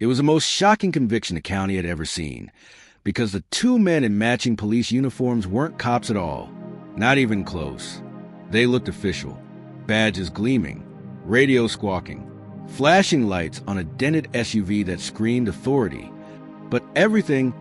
It was the most shocking conviction the county had ever seen, because the two men in matching police uniforms weren't cops at all. Not even close. They looked official. Badges gleaming, radio squawking, flashing lights on a dented SUV that screamed authority. But everything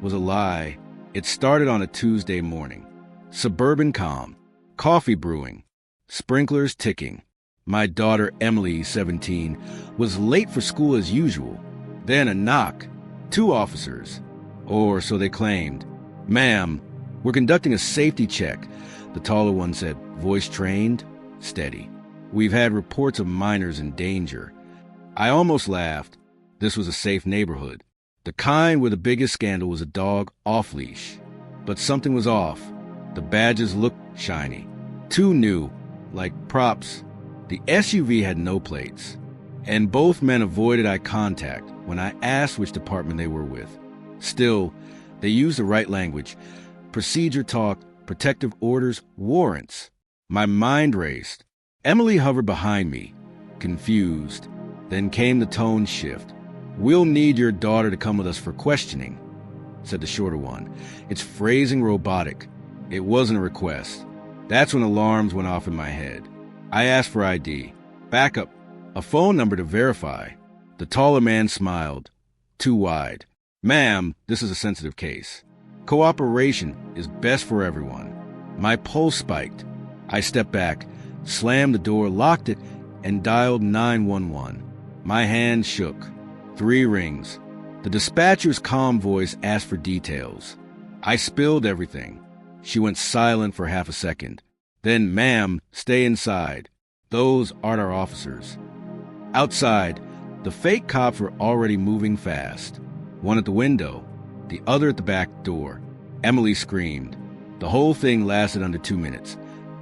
was a lie. It started on a Tuesday morning. Suburban calm, coffee brewing, sprinklers ticking. My daughter Emily, 17, was late for school as usual. Then a knock. 2 officers. Or so they claimed. "Ma'am, we're conducting a safety check," the taller one said, voice trained, steady. "We've had reports of minors in danger." I almost laughed. This was a safe neighborhood. The kind where the biggest scandal was a dog off-leash. But something was off. The badges looked shiny. Too new, like props. The SUV had no plates. And both men avoided eye contact when I asked which department they were with. Still, they used the right language. Procedure talk, protective orders, warrants. My mind raced. Emily hovered behind me, confused. Then came the tone shift. "We'll need your daughter to come with us for questioning," said the shorter one. Its phrasing robotic. It wasn't a request. That's when alarms went off in my head. I asked for ID, backup, a phone number to verify. The taller man smiled. Too wide. "Ma'am, this is a sensitive case. Cooperation is best for everyone." My pulse spiked. I stepped back, slammed the door, locked it, and dialed 911. My hand shook. 3 rings. The dispatcher's calm voice asked for details. I spilled everything. She went silent for half a second. Then, "Ma'am, stay inside. Those aren't our officers." Outside, the fake cops were already moving fast. One at the window, the other at the back door. Emily screamed. The whole thing lasted under 2 minutes,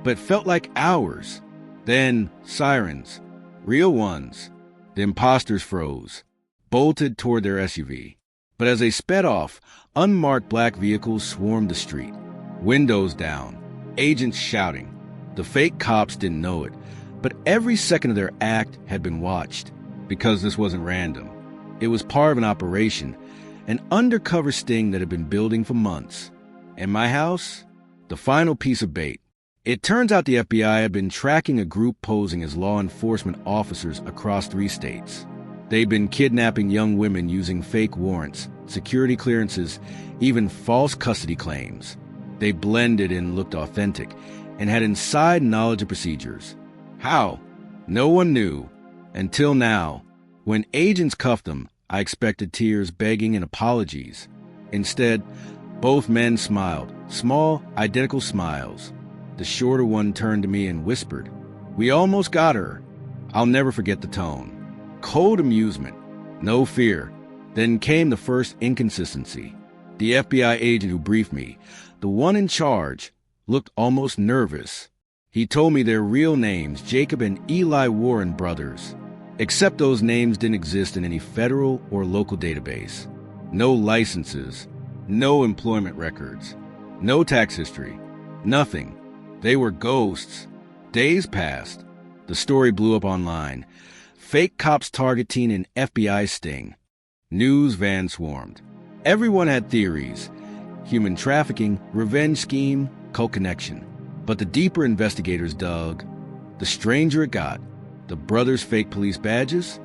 but felt like hours. Then, sirens. Real ones. The imposters froze, bolted toward their SUV. But as they sped off, unmarked black vehicles swarmed the street. Windows down, agents shouting. The fake cops didn't know it, but every second of their act had been watched, because this wasn't random. It was part of an operation, an undercover sting that had been building for months. And my house? The final piece of bait. It turns out the FBI had been tracking a group posing as law enforcement officers across 3 states. They'd been kidnapping young women using fake warrants, security clearances, even false custody claims. They blended and looked authentic, and had inside knowledge of procedures. How? No one knew. Until now. When agents cuffed them, I expected tears, begging, and apologies. Instead, both men smiled, small, identical smiles. The shorter one turned to me and whispered, "We almost got her." I'll never forget the tone. Cold amusement, no fear. Then came the first inconsistency. The FBI agent who briefed me, the one in charge, looked almost nervous. He told me their real names, Jacob and Eli Warren brothers. Except those names didn't exist in any federal or local database. No licenses, no employment records, no tax history, nothing. They were ghosts. Days passed. The story blew up online. Fake cops targeting an FBI sting. News van swarmed. Everyone had theories. Human trafficking, revenge scheme, cult connection. But the deeper investigators dug, the stranger it got. The brothers' fake police badges?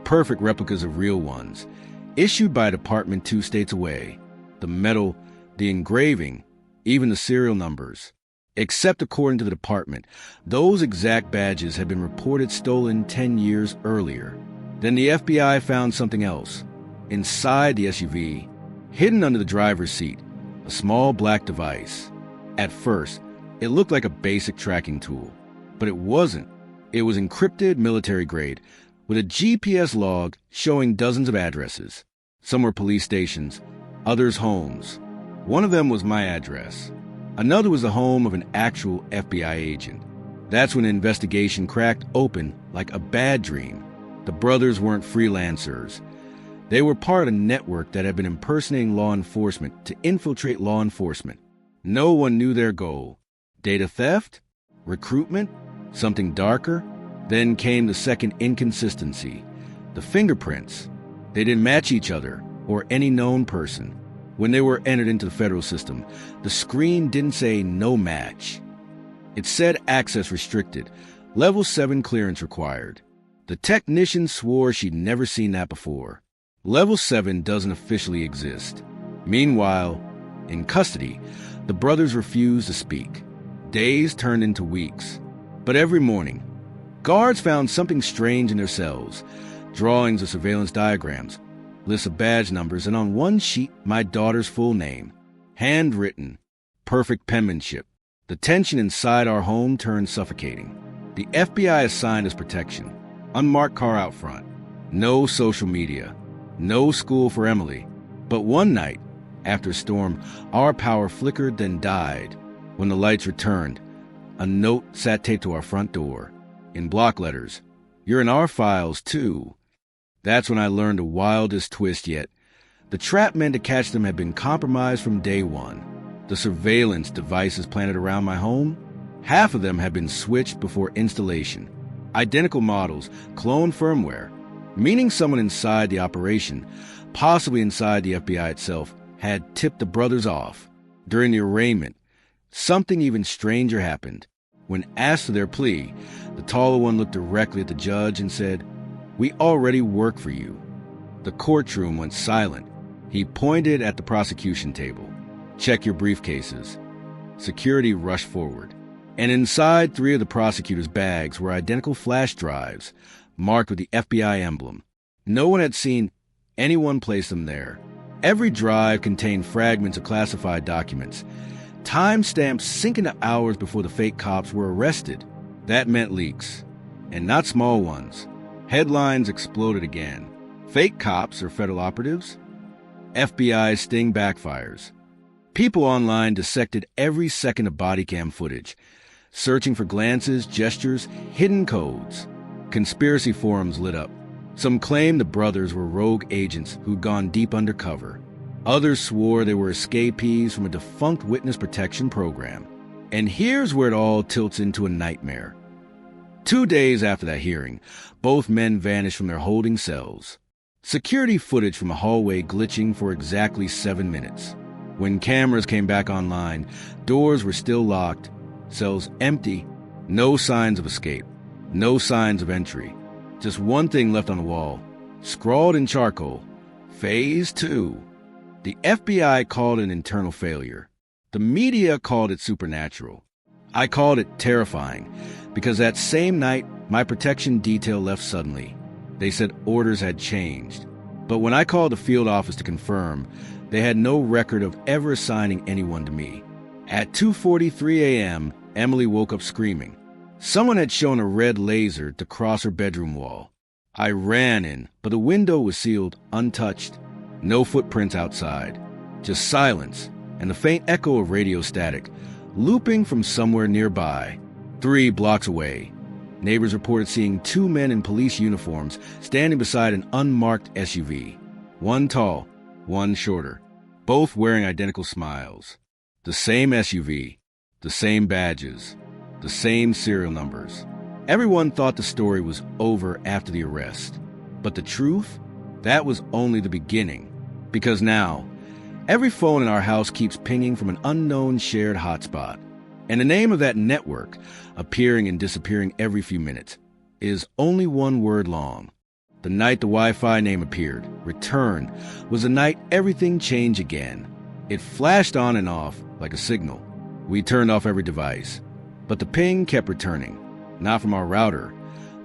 Perfect replicas of real ones. Issued by a department 2 states away. The metal, the engraving, even the serial numbers. Except according to the department, those exact badges had been reported stolen 10 years earlier. Then the FBI found something else. Inside the SUV, hidden under the driver's seat, a small black device. At first, it looked like a basic tracking tool, but it wasn't. It was encrypted military grade, with a GPS log showing dozens of addresses. Some were police stations, others homes. One of them was my address. Another was the home of an actual FBI agent. That's when the investigation cracked open like a bad dream. The brothers weren't freelancers. They were part of a network that had been impersonating law enforcement to infiltrate law enforcement. No one knew their goal. Data theft? Recruitment? Something darker? Then came the second inconsistency. The fingerprints. They didn't match each other or any known person. When they were entered into the federal system, the screen didn't say no match. It said access restricted, level 7 clearance required. The technician swore she'd never seen that before. Level 7 doesn't officially exist. Meanwhile, in custody, the brothers refused to speak. Days turned into weeks. But every morning, guards found something strange in their cells. Drawings of surveillance diagrams, lists of badge numbers, and on one sheet, my daughter's full name. Handwritten. Perfect penmanship. The tension inside our home turned suffocating. The FBI assigned us protection. Unmarked car out front. No social media. No school for Emily. But one night, after a storm, our power flickered, then died. When the lights returned, a note sat taped to our front door. In block letters, "You're in our files, too." That's when I learned the wildest twist yet. The trap men to catch them had been compromised from day one. The surveillance devices planted around my home, half of them had been switched before installation. Identical models, clone firmware, meaning someone inside the operation, possibly inside the FBI itself, had tipped the brothers off. During the arraignment, something even stranger happened. When asked for their plea, the taller one looked directly at the judge and said, "We already work for you." The courtroom went silent. He pointed at the prosecution table. "Check your briefcases." Security rushed forward. And inside 3 of the prosecutor's bags were identical flash drives, marked with the FBI emblem. No one had seen anyone place them there. Every drive contained fragments of classified documents. Timestamps sink into hours before the fake cops were arrested. That meant leaks. And not small ones. Headlines exploded again. Fake cops or federal operatives? FBI sting backfires. People online dissected every second of body cam footage, searching for glances, gestures, hidden codes. Conspiracy forums lit up. Some claimed the brothers were rogue agents who'd gone deep undercover. Others swore they were escapees from a defunct witness protection program. And here's where it all tilts into a nightmare. 2 days after that hearing, both men vanished from their holding cells. Security footage from a hallway glitching for exactly 7 minutes. When cameras came back online, doors were still locked, cells empty, no signs of escape, no signs of entry. Just one thing left on the wall, scrawled in charcoal, Phase 2. The FBI called it an internal failure. The media called it supernatural. I called it terrifying, because that same night, my protection detail left suddenly. They said orders had changed. But when I called the field office to confirm, they had no record of ever assigning anyone to me. At 2:43 a.m., Emily woke up screaming. Someone had shown a red laser to cross her bedroom wall. I ran in, but the window was sealed, untouched. No footprints outside. Just silence and the faint echo of radio static, looping from somewhere nearby. 3 blocks away, neighbors reported seeing 2 men in police uniforms standing beside an unmarked SUV. One tall, one shorter, both wearing identical smiles. The same SUV, the same badges, the same serial numbers. Everyone thought the story was over after the arrest. But the truth? That was only the beginning. Because now, every phone in our house keeps pinging from an unknown shared hotspot. And the name of that network, appearing and disappearing every few minutes, is only one word long. The night the Wi-Fi name appeared, return, was the night everything changed again. It flashed on and off like a signal. We turned off every device. But the ping kept returning, not from our router,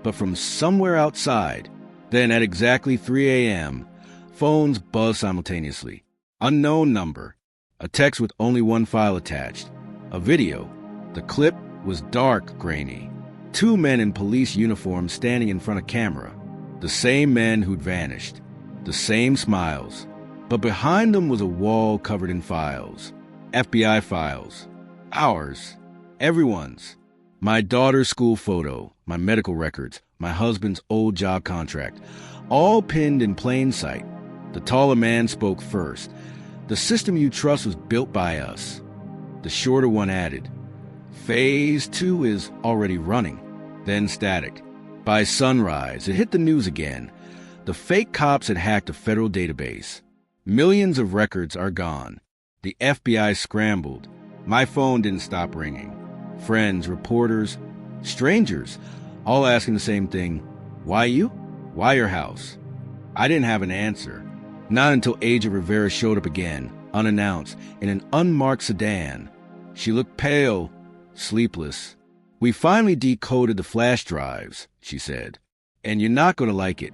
but from somewhere outside. Then at exactly 3 a.m., phones buzzed simultaneously. Unknown number. A text with only one file attached. A video. The clip was dark, grainy. 2 men in police uniforms standing in front of camera. The same men who'd vanished. The same smiles. But behind them was a wall covered in files. FBI files. Ours. Everyone's. My daughter's school photo, my medical records, my husband's old job contract, all pinned in plain sight. The taller man spoke first. The system you trust was built by us. The shorter one added, Phase 2 is already running. Then static. By sunrise, it hit the news again. The fake cops had hacked a federal database. Millions of records are gone. The FBI scrambled. My phone didn't stop ringing. Friends, reporters, strangers, all asking the same thing. Why you? Why your house? I didn't have an answer. Not until Agent Rivera showed up again, unannounced, in an unmarked sedan. She looked pale, sleepless. We finally decoded the flash drives, she said. And you're not going to like it.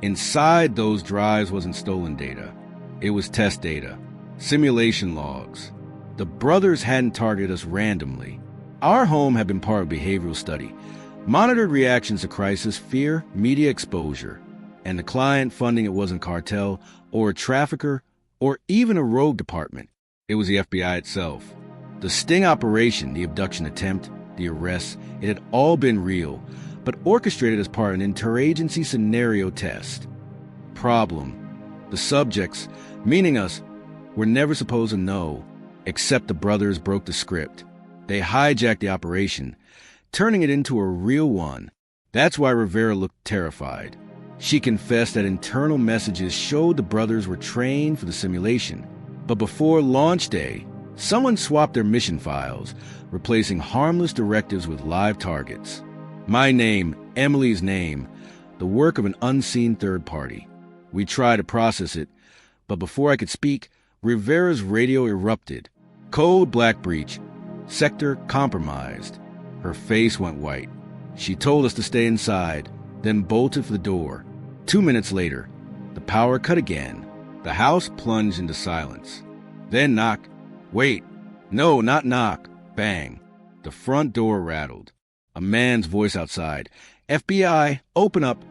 Inside those drives wasn't stolen data. It was test data, simulation logs. The brothers hadn't targeted us randomly. Our home had been part of behavioral study, monitored reactions to crisis, fear, media exposure. And the client funding it wasn't cartel or a trafficker or even a rogue department. It was the FBI itself. The sting operation, the abduction attempt, the arrests, it had all been real, but orchestrated as part of an interagency scenario test. Problem: the subjects, meaning us, were never supposed to know, except the brothers broke the script. They hijacked the operation, turning it into a real one. That's why Rivera looked terrified. She confessed that internal messages showed the brothers were trained for the simulation. But before launch day, someone swapped their mission files, replacing harmless directives with live targets. My name, Emily's name, the work of an unseen third party. We tried to process it, but before I could speak, Rivera's radio erupted. Code black breach. Sector compromised. Her face went white. She told us to stay inside, then bolted for the door. 2 minutes later, the power cut again. The house plunged into silence. Then knock. Wait. No, not knock. Bang. The front door rattled. A man's voice outside. FBI, open up.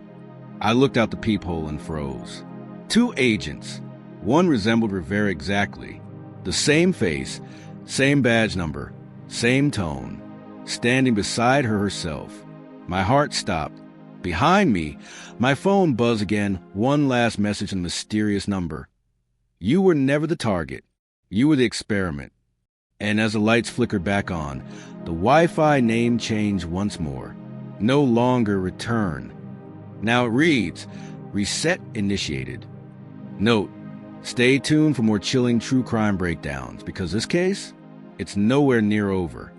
I looked out the peephole and froze. 2 agents. One resembled Rivera exactly. The same face, same badge number, same tone. Standing beside her herself. My heart stopped. Behind me, my phone buzzed again, one last message on a mysterious number. You were never the target. You were the experiment. And as the lights flickered back on, the Wi-Fi name changed once more. No longer return. Now it reads, reset initiated. Note, stay tuned for more chilling true crime breakdowns, because this case, it's nowhere near over.